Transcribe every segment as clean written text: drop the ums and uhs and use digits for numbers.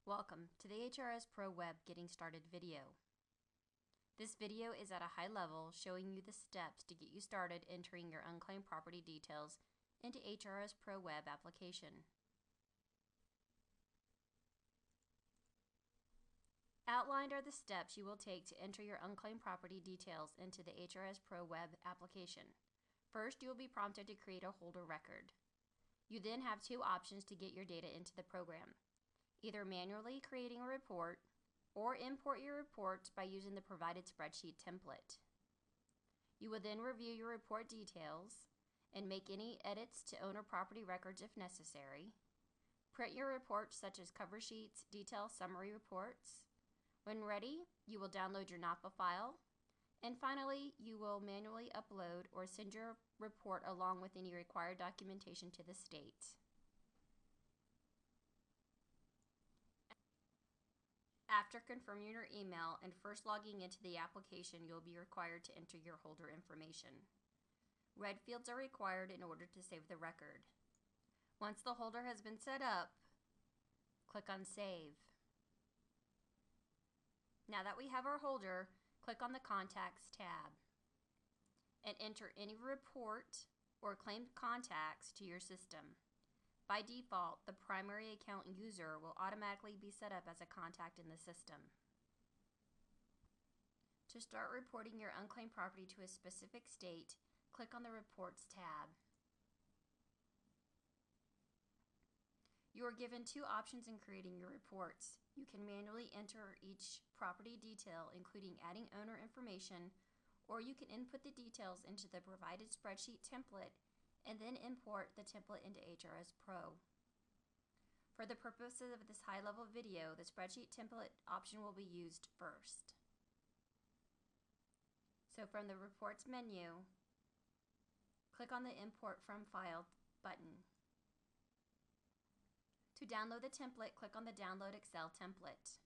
Welcome to the HRS Pro Web Getting Started video. This video is at a high level showing you the steps to get you started entering your unclaimed property details into HRS Pro Web application. Outlined are the steps you will take to enter your unclaimed property details into the HRS Pro Web application. First, you will be prompted to create a holder record. You then have two options to get your data into the program. Either manually creating a report or import your reports by using the provided spreadsheet template. You will then review your report details and make any edits to owner property records if necessary. Print your reports such as cover sheets, detail summary reports. When ready, you will download your NAPA file. And finally, you will manually upload or send your report along with any required documentation to the state. After confirming your email and first logging into the application, you'll be required to enter your holder information. Red fields are required in order to save the record. Once the holder has been set up, click on Save. Now that we have our holder, click on the Contacts tab and enter any report or claimed contacts to your system. By default, the primary account user will automatically be set up as a contact in the system. To start reporting your unclaimed property to a specific state, click on the Reports tab. You are given two options in creating your reports. You can manually enter each property detail, including adding owner information, or you can input the details into the provided spreadsheet template and then import the template into HRS Pro. For the purposes of this high-level video, the spreadsheet template option will be used first. So from the Reports menu, click on the Import from File button. To download the template, click on the Download Excel template.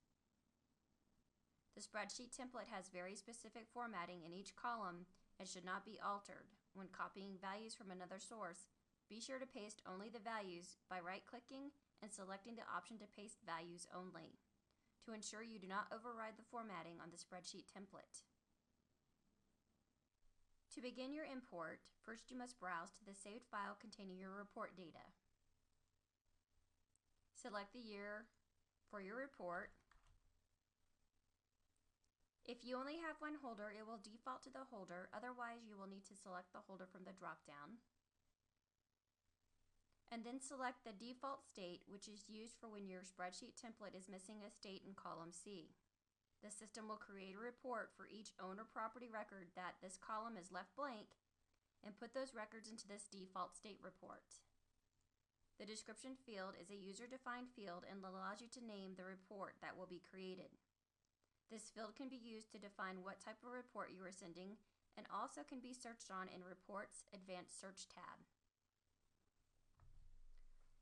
The spreadsheet template has very specific formatting in each column and should not be altered. When copying values from another source, be sure to paste only the values by right-clicking and selecting the option to paste values only, to ensure you do not override the formatting on the spreadsheet template. To begin your import, first you must browse to the saved file containing your report data. Select the year for your report. If you only have one holder, it will default to the holder. Otherwise, you will need to select the holder from the drop-down. And then select the default state, which is used for when your spreadsheet template is missing a state in column C. The system will create a report for each owner property record that this column is left blank and put those records into this default state report. The description field is a user-defined field and allows you to name the report that will be created. This field can be used to define what type of report you are sending and also can be searched on in Reports Advanced Search tab.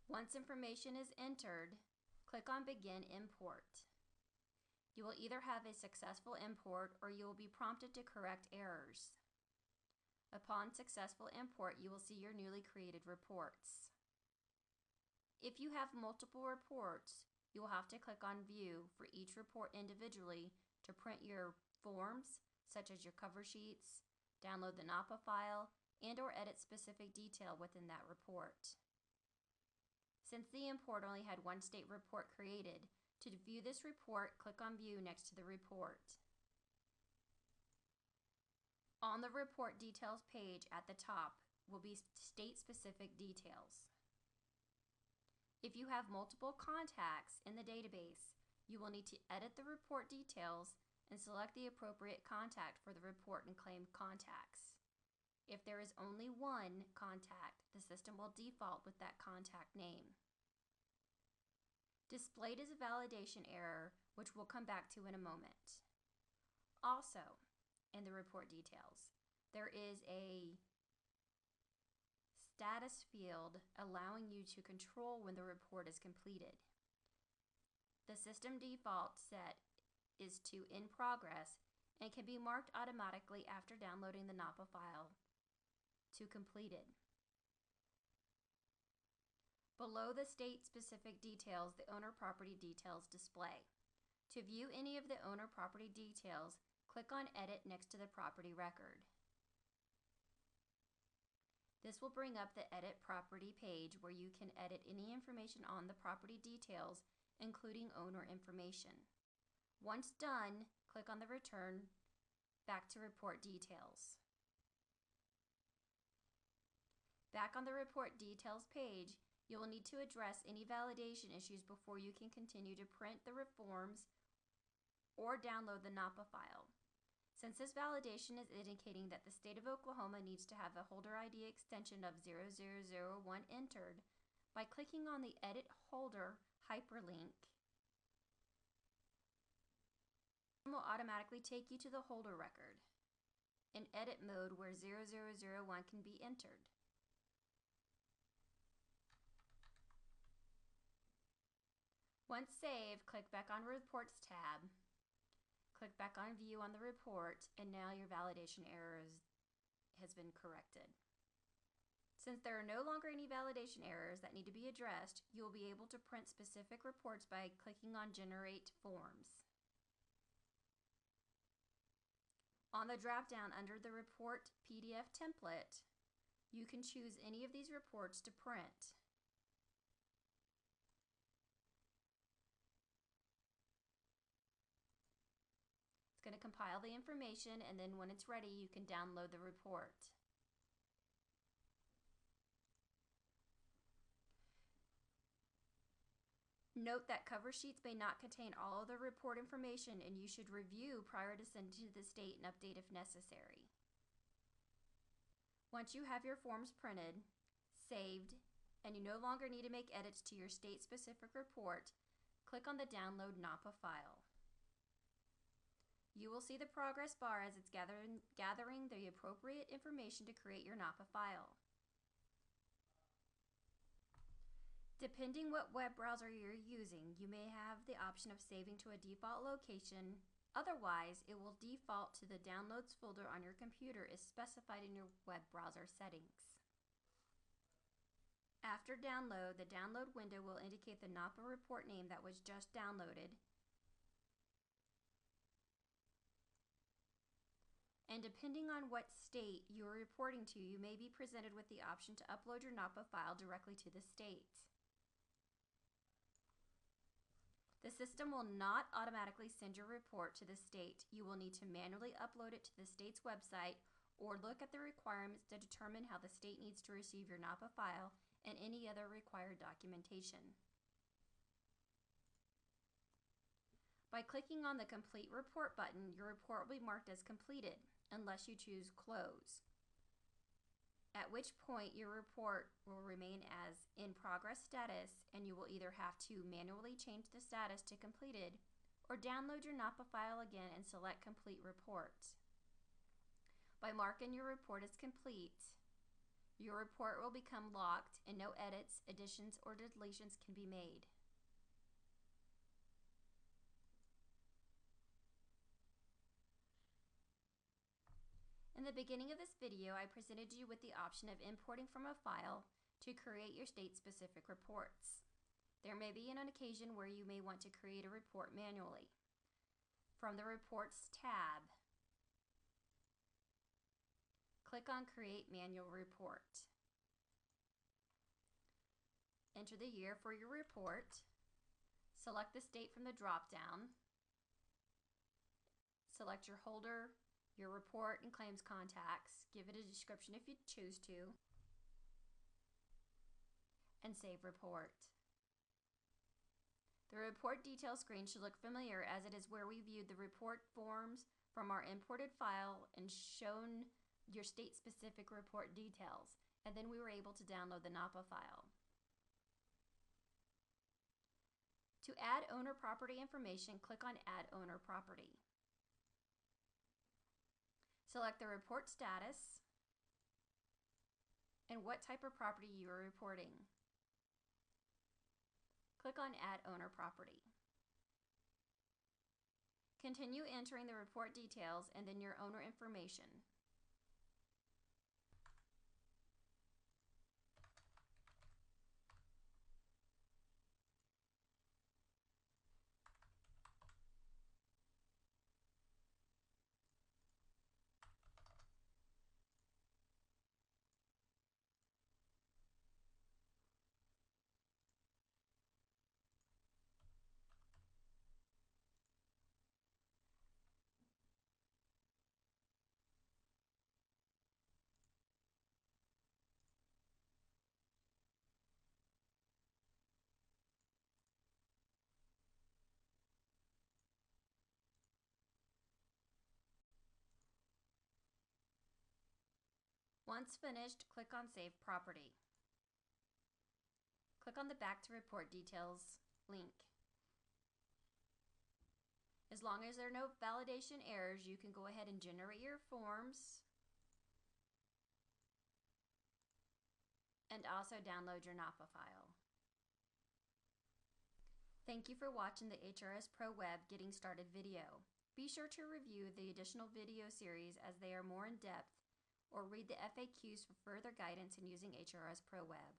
Once information is entered, click on Begin Import. You will either have a successful import or you will be prompted to correct errors. Upon successful import, you will see your newly created reports. If you have multiple reports, you will have to click on View for each report individually to print your forms, such as your cover sheets, download the NAPA file, and or edit specific detail within that report. Since the import only had one state report created, to view this report, click on View next to the report. On the Report Details page at the top will be state-specific details. If you have multiple contacts in the database, you will need to edit the report details and select the appropriate contact for the report and claimed contacts. If there is only one contact, the system will default with that contact name. Displayed is a validation error, which we'll come back to in a moment. Also, in the report details, there is a status field allowing you to control when the report is completed. The system default set is to In Progress and can be marked automatically after downloading the NAPA file to completed. Below the state-specific details, the owner property details display. To view any of the owner property details, click on Edit next to the property record. This will bring up the Edit Property page where you can edit any information on the property details, including owner information. Once done, click on the Return back to Report Details. Back on the Report Details page, you will need to address any validation issues before you can continue to print the forms or download the NAPA file. Since this validation is indicating that the state of Oklahoma needs to have a holder ID extension of 0001 entered, by clicking on the Edit Holder hyperlink, it will automatically take you to the holder record in edit mode where 0001 can be entered. Once saved, click back on Reports tab. Click back on View on the report, and now your validation error has been corrected. Since there are no longer any validation errors that need to be addressed, you will be able to print specific reports by clicking on Generate Forms. On the drop-down under the Report PDF template, you can choose any of these reports to print. It's going to compile the information, and then when it's ready, you can download the report. Note that cover sheets may not contain all of the report information, and you should review prior to sending to the state and update if necessary. Once you have your forms printed, saved, and you no longer need to make edits to your state-specific report, click on the Download NAPA file. You will see the progress bar as it's gathering the appropriate information to create your NAPA file. Depending what web browser you're using, you may have the option of saving to a default location. Otherwise, it will default to the Downloads folder on your computer as specified in your web browser settings. After download, the download window will indicate the NAPA report name that was just downloaded, and depending on what state you are reporting to, you may be presented with the option to upload your NAPA file directly to the state. The system will not automatically send your report to the state. You will need to manually upload it to the state's website or look at the requirements to determine how the state needs to receive your NAPA file and any other required documentation. By clicking on the Complete Report button, your report will be marked as completed unless you choose Close, at which point your report will remain as in progress status, and you will either have to manually change the status to completed or download your NAPA file again and select Complete Report. By marking your report as complete, your report will become locked and no edits, additions, or deletions can be made. In the beginning of this video, I presented you with the option of importing from a file to create your state-specific reports. There may be an occasion where you may want to create a report manually. From the Reports tab, click on Create Manual Report. Enter the year for your report. Select the state from the drop-down. Select your holder, your report, and claims contacts. Give it a description if you choose to, and save report. The report details screen should look familiar, as it is where we viewed the report forms from our imported file and shown your state-specific report details, and then we were able to download the NAPA file. To add owner property information, click on Add Owner Property. Select the report status and what type of property you are reporting. Click on Add Owner Property. Continue entering the report details and then your owner information. Once finished, click on Save Property. Click on the Back to Report Details link. As long as there are no validation errors, you can go ahead and generate your forms and also download your NAPA file. Thank you for watching the HRS Pro Web Getting Started video. Be sure to review the additional video series as they are more in depth, or read the FAQs for further guidance in using HRS Pro Web.